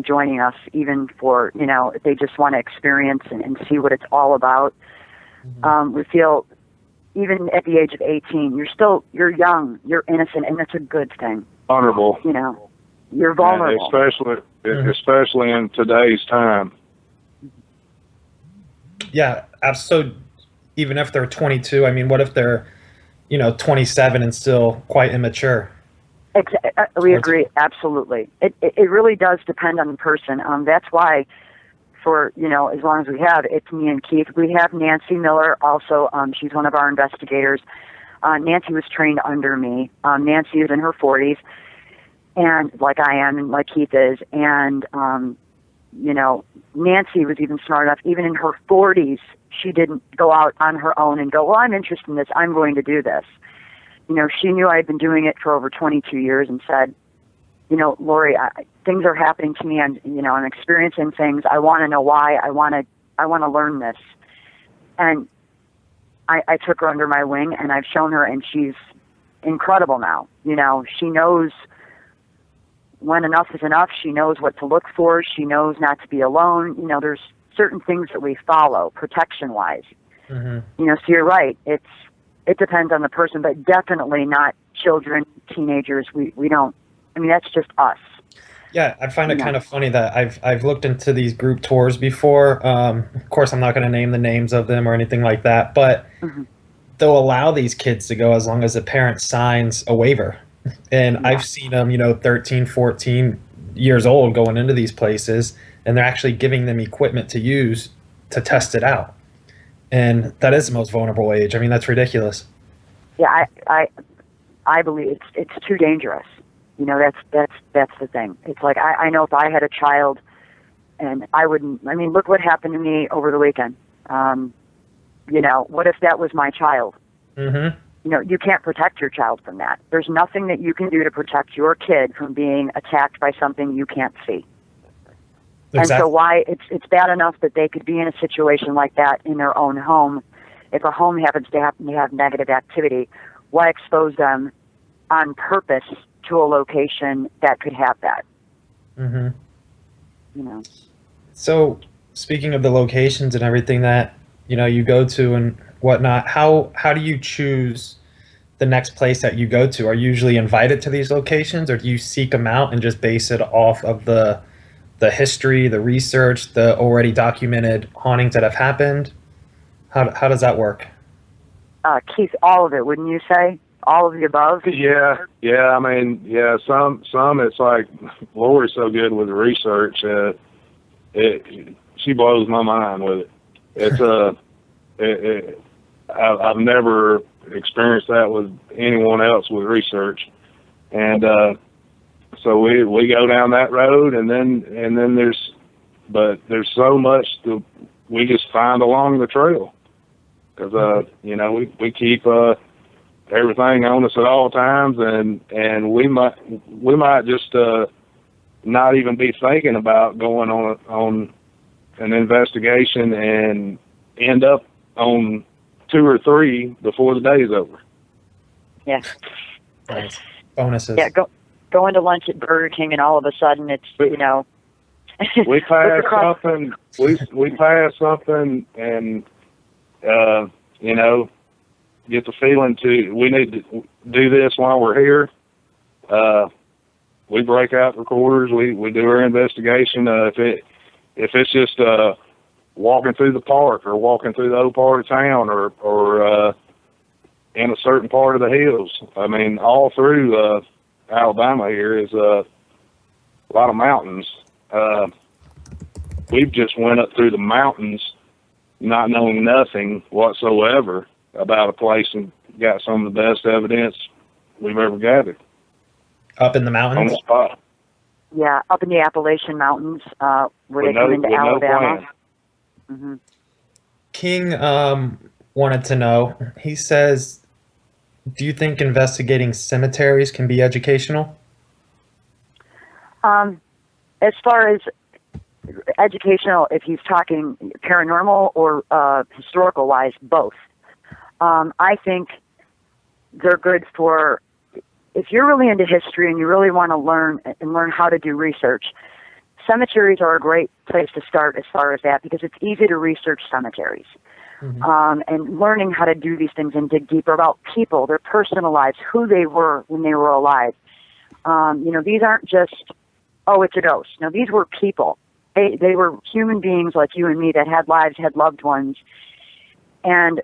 joining us, even for, you know, if they just want to experience and see what it's all about. Mm-hmm. We feel even at the age of 18, you're young, you're innocent, and that's a good thing. Vulnerable. You know, you're vulnerable. And especially in today's time. Yeah, so even if they're 22, I mean, what if they're, you know, 27 and still quite immature? We agree, absolutely. It really does depend on the person. That's why, for, you know, as long as we have, it's me and Keith. We have Nancy Miller also. She's one of our investigators. Nancy was trained under me. Nancy is in her 40s, and like I am, and like Keith is. And You know, Nancy was even smart enough, even in her 40s, she didn't go out on her own and go, well, I'm interested in this, I'm going to do this. You know, she knew I had been doing it for over 22 years and said, you know, Lori, things are happening to me, and you know, I'm experiencing things. I want to know why. I want to learn this. And I took her under my wing, and I've shown her, and she's incredible now. You know, she knows when enough is enough. She knows what to look for. She knows not to be alone. You know, there's certain things that we follow protection-wise. Mm-hmm. You know, so you're right. It depends on the person, but definitely not children, teenagers. We don't. I mean, that's just us. Yeah, I find it kind of funny that I've looked into these group tours before. Of course, I'm not going to name the names of them or anything like that, but they'll allow these kids to go as long as the parent signs a waiver. And I've seen them, you know, 13, 14 years old going into these places, and they're actually giving them equipment to use to test it out. And that is the most vulnerable age. I mean, that's ridiculous. Yeah, I believe it's too dangerous. You know, that's the thing. It's like I know if I had a child, and I wouldn't. I mean, look what happened to me over the weekend. You know, what if that was my child? Mm-hmm. You know, you can't protect your child from that. There's nothing that you can do to protect your kid from being attacked by something you can't see. Exactly. And so why it's bad enough that they could be in a situation like that in their own home. If a home happens to have negative activity, why expose them on purpose to a location that could have that? Mm-hmm. You know. So, speaking of the locations and everything that, you know, you go to and whatnot, how do you choose the next place that you go to? Are you usually invited to these locations, or do you seek them out and just base it off of the history, the research, the already documented hauntings that have happened? How does that work? Keith, all of it, wouldn't you say? All of the above? Yeah. I mean, yeah. Some it's like Lori's so good with the research. She blows my mind with it. It's I've never experienced that with anyone else with research, and so we go down that road, and then there's so much that we just find along the trail, because you know, we keep everything on us at all times, and we might just not even be thinking about going on an investigation and end up on 2 or 3 before the day's over. Yeah. Nice. Bonuses. Yeah, going to lunch at Burger King, and all of a sudden it's, you know. We pass something. We pass something, and you know, get the feeling we need to do this while we're here. We break out recorders. We do our investigation. If it's just walking through the park, or walking through the old part of town, or in a certain part of the hills. I mean, all through Alabama here is a lot of mountains. We've just went up through the mountains not knowing nothing whatsoever about a place, and got some of the best evidence we've ever gathered. Up in the mountains? On the spot. Yeah, up in the Appalachian Mountains, where they come into Alabama. Mm-hmm. King wanted to know, he says, do you think investigating cemeteries can be educational? As far as educational, if he's talking paranormal or historical wise, both. I think they're good for, if you're really into history and you really want to learn how to do research, cemeteries are a great place to start as far as that, because it's easy to research cemeteries. Mm-hmm. And learning how to do these things and dig deeper about people, their personal lives, who they were when they were alive. You know, these aren't just, oh, it's a ghost. No, these were people. They were human beings like you and me that had lives, had loved ones. And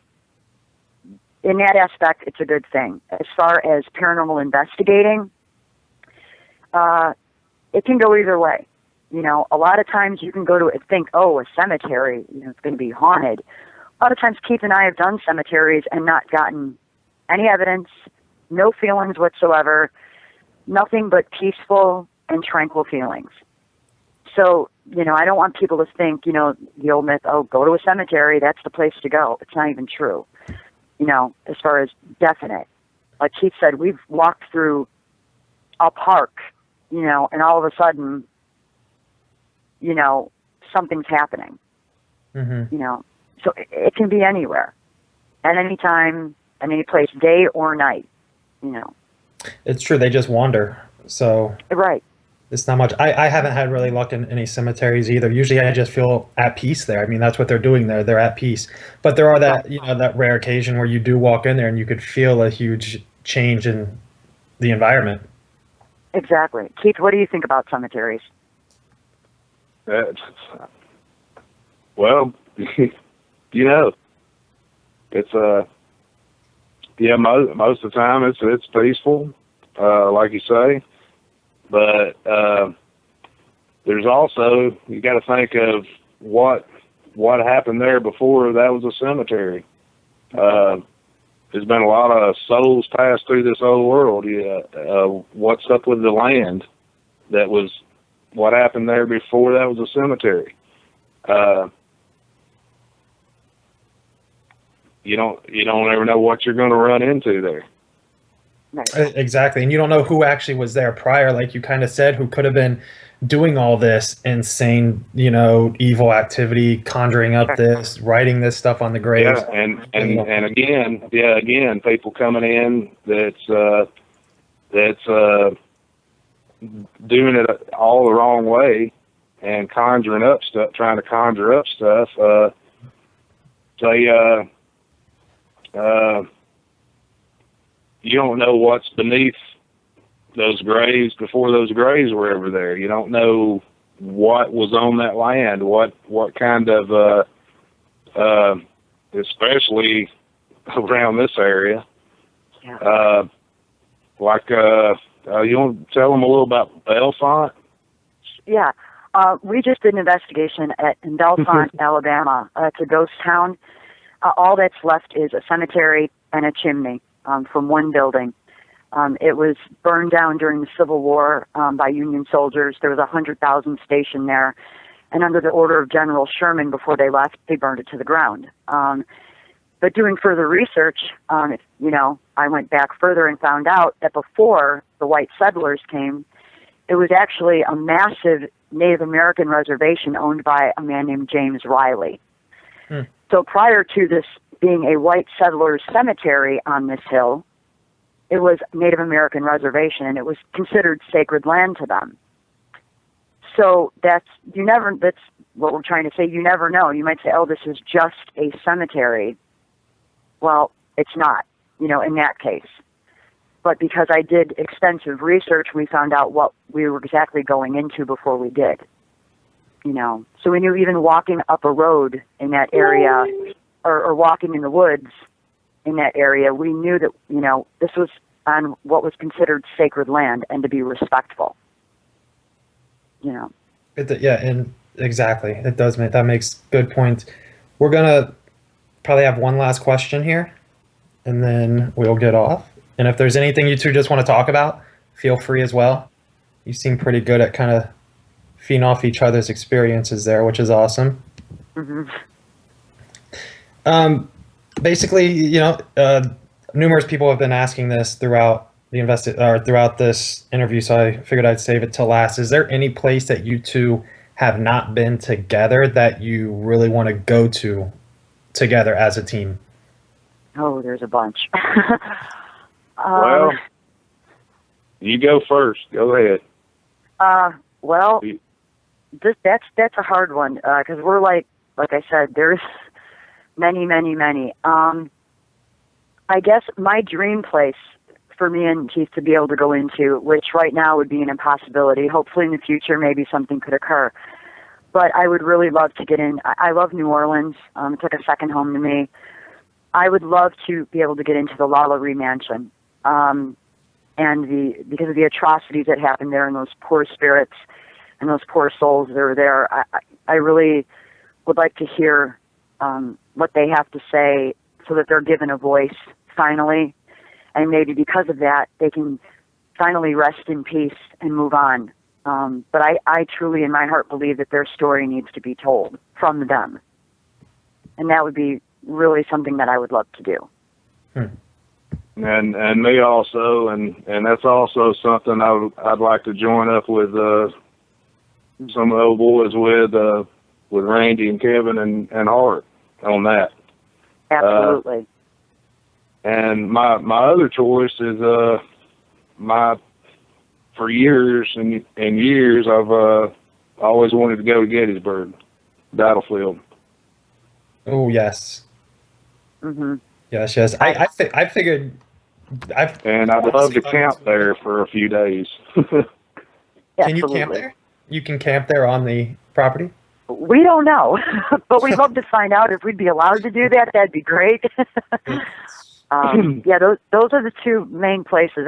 in that aspect, it's a good thing. As far as paranormal investigating, it can go either way. You know, a lot of times you can go to think, oh, a cemetery, you know, it's going to be haunted. A lot of times Keith and I have done cemeteries and not gotten any evidence, no feelings whatsoever, nothing but peaceful and tranquil feelings. So, I don't want people to think, the old myth, oh, go to a cemetery, that's the place to go. It's not even true, as far as definite. Like Keith said, we've walked through a park, and all of a sudden, something's happening. So it can be anywhere, at any time, at any place, day or night, It's true. They just wander. So Right. it's not much. I haven't had really luck in any cemeteries either. Usually I just feel at peace there. I mean, that's what they're doing there. They're at peace. But there are that rare occasion where you do walk in there and you could feel a huge change in the environment. Exactly. Keith, what do you think about cemeteries? Well, it's most of the time it's peaceful, like you say, but there's also, you got to think of what happened there before that was a cemetery. There's been a lot of souls passed through this old world. What's up with the land? That was what happened there before that was a cemetery. You don't ever know what you're going to run into there. Right. Exactly. And you don't know who actually was there prior, like you kind of said, who could have been doing all this insane, evil activity, conjuring up this, writing this stuff on the graves. Yeah, and again, people coming in that's doing it all the wrong way and conjuring up stuff, trying to conjure up stuff. You don't know what's beneath those graves before those graves were ever there. You don't know what was on that land, what kind of, especially around this area. Yeah. You want to tell them a little about Bellefonte? Yeah. We just did an investigation in Bellefonte, Alabama. It's a ghost town. All that's left is a cemetery and a chimney from one building. It was burned down during the Civil War by Union soldiers. There was 100,000 stationed there. And under the order of General Sherman, before they left, they burned it to the ground. But doing further research, I went back further and found out that before the white settlers came, it was actually a massive Native American reservation owned by a man named James Riley. So prior to this being a white settlers cemetery on this hill, it was a Native American reservation, and it was considered sacred land to them. So that's what we're trying to say. You never know. You might say, oh, this is just a cemetery. Well, it's not, in that case. But because I did extensive research, we found out what we were exactly going into before we did. So we knew even walking up a road in that area or walking in the woods in that area, we knew that, this was on what was considered sacred land and to be respectful. Yeah, and exactly. It does that makes good points. We're going to probably have one last question here, and then we'll get off. And if there's anything you two just want to talk about, feel free as well. You seem pretty good at kind of feeding off each other's experiences there, which is awesome. Mm-hmm. Basically, numerous people have been asking this throughout throughout this interview, so I figured I'd save it till last. Is there any place that you two have not been together that you really want to go to together as a team? Oh, there's a bunch. Well, you go first. Go ahead. Well, that's a hard one because we're like I said, there's many. I guess my dream place for me and Keith to be able to go into, which right now would be an impossibility. Hopefully in the future, maybe something could occur. But I would really love to get in. I love New Orleans. It's like a second home to me. I would love to be able to get into the Lalaurie Mansion. Because of the atrocities that happened there and those poor spirits and those poor souls that are there, I really would like to hear what they have to say so that they're given a voice finally. And maybe because of that, they can finally rest in peace and move on. But I truly, in my heart, believe that their story needs to be told from them. And that would be really something that I would love to do. And me also, and that's also something I'd like to join up with some of the old boys with Randy and Kevin and Art on that. Absolutely. And my other choice is for years and years I've always wanted to go to Gettysburg battlefield. Oh yes. Mhm. Yes. I figured. And I'd love to camp there for a few days. Can you camp there? You can camp there on the property? We don't know, but we'd love to find out if we'd be allowed to do that. That'd be great. Yeah, those are the two main places.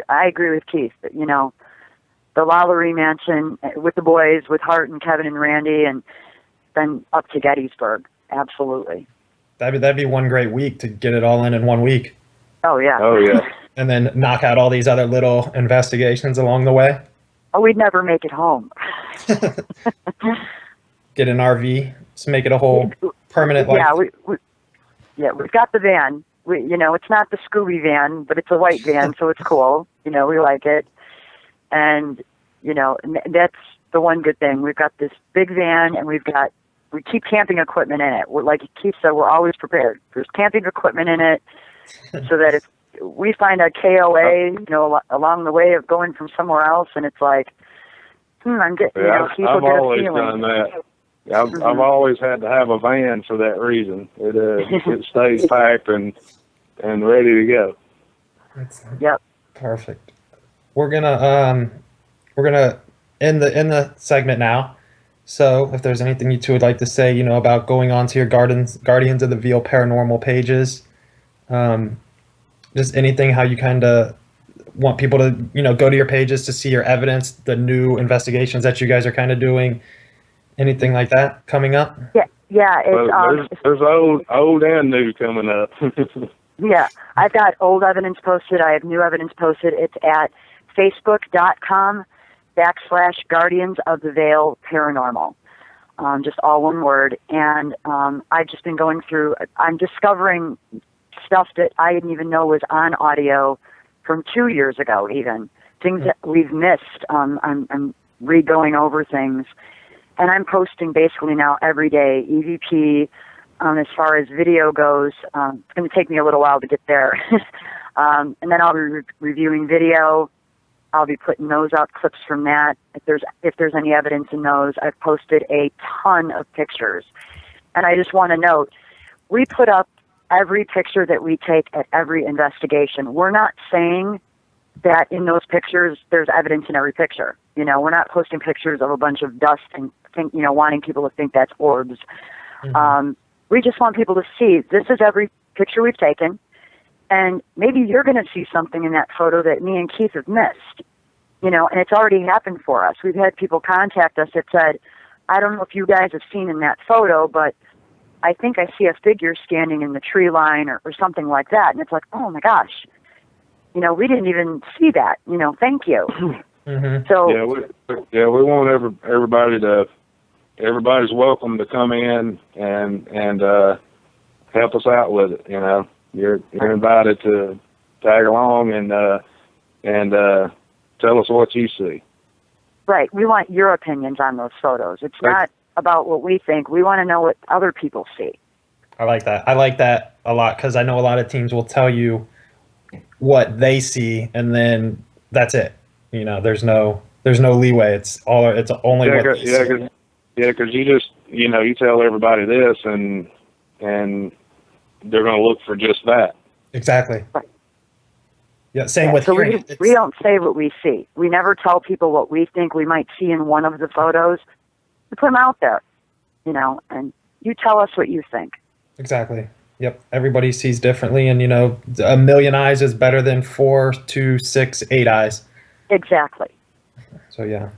I agree with Keith. You know, the Lalaurie Mansion with the boys, with Hart and Kevin and Randy, and then up to Gettysburg. Absolutely. That'd be one great week to get it all in 1 week. Oh yeah. Oh yeah. And then knock out all these other little investigations along the way. Oh, we'd never make it home. Get an RV, just make it a whole permanent life. Yeah, we've got the van. It's not the Scooby van, but it's a white van, so it's cool. We like it. And, that's the one good thing. We've got this big van, and we keep camping equipment in it. Like Keith said, we're always prepared. There's camping equipment in it, so that if we find a KOA, along the way of going from somewhere else, and it's like, I'm getting, Keith will get a feeling. I've always done that. I've always had to have a van for that reason. It stays packed and ready to go. Yep. Perfect. We're gonna end the segment now. So if there's anything you two would like to say, about going on to your Guardians of the Veal Paranormal pages, just anything, how you kind of want people to, go to your pages to see your evidence, the new investigations that you guys are kind of doing, anything like that coming up? Yeah. There's old and new coming up. Yeah, I've got old evidence posted. I have new evidence posted. It's at facebook.com/Guardians of the Veal Paranormal. Just all one word. And I've just been going through, I'm discovering stuff that I didn't even know was on audio from 2 years ago, even. Things that we've missed. I'm re-going over things. And I'm posting basically now every day, EVP. As far as video goes, it's going to take me a little while to get there. And then I'll be reviewing video. I'll be putting those up, clips from that. If there's any evidence in those, I've posted a ton of pictures. And I just want to note, we put up every picture that we take at every investigation. We're not saying that in those pictures there's evidence in every picture. We're not posting pictures of a bunch of dust and wanting people to think that's orbs. Mm-hmm. We just want people to see this is every picture we've taken, and maybe you're going to see something in that photo that me and Keith have missed, and it's already happened for us. We've had people contact us that said, I don't know if you guys have seen in that photo, but I think I see a figure standing in the tree line or something like that. And it's like, oh my gosh, we didn't even see that, thank you. Mm-hmm. So we want everybody's welcome to come in and help us out with it. You're invited to tag along and tell us what you see. Right. We want your opinions on those photos. It's not about what we think. We want to know what other people see. I like that. I like that a lot because I know a lot of teams will tell you what they see and then that's it. There's no leeway. It's only what they see. Because you just, you tell everybody this and they're going to look for just that. Exactly. Right. Yeah, same with so hearing. We don't say what we see. We never tell people what we think we might see in one of the photos. We put them out there, and you tell us what you think. Exactly. Yep. Everybody sees differently, and, a million eyes is better than 4, 2, 6, 8 eyes. Exactly. So, yeah.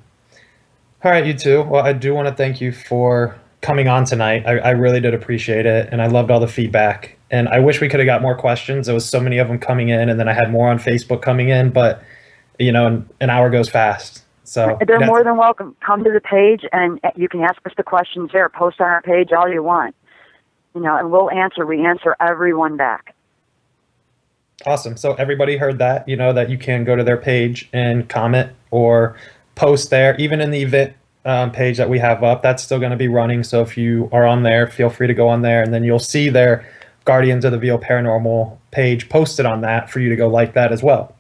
All right, you two. Well, I do want to thank you for coming on tonight. I really did appreciate it, and I loved all the feedback. And I wish we could have got more questions. There was so many of them coming in, and then I had more on Facebook coming in. But, an hour goes fast. So They're more than welcome. Come to the page, and you can ask us the questions there. Post on our page all you want. And we'll answer. We answer everyone back. Awesome. So everybody heard that, that you can go to their page and comment or post there, even in the event page that we have up. That's still going to be running. So if you are on there, feel free to go on there, and then you'll see their Guardians of the VO Paranormal page posted on that for you to go like that as well.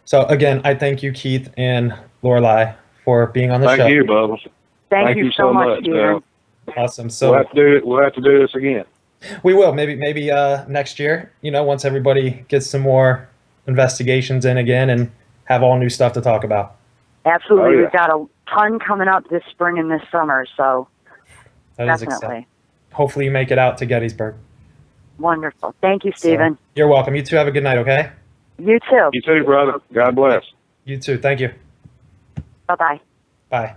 So again, I thank you, Keith and Lorelei, for being on the show. Thank you, Bubbles. Thank you so much, Stephen. Awesome. So we'll have to do this again. we will maybe next year. Once everybody gets some more investigations in again and have all new stuff to talk about. Absolutely. Oh, yeah. We've got a ton coming up this spring and this summer, so That is definitely. exciting. Hopefully you make it out to Gettysburg. Wonderful. Thank you, Stephen. So, you're welcome. You two have a good night, okay? You too. You too, brother. God bless. You too. Thank you. Bye-bye. Bye.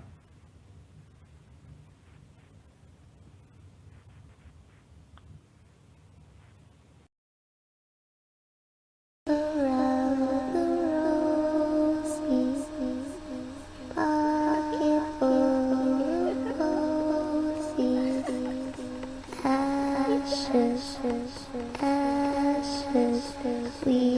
Ashes, ashes, we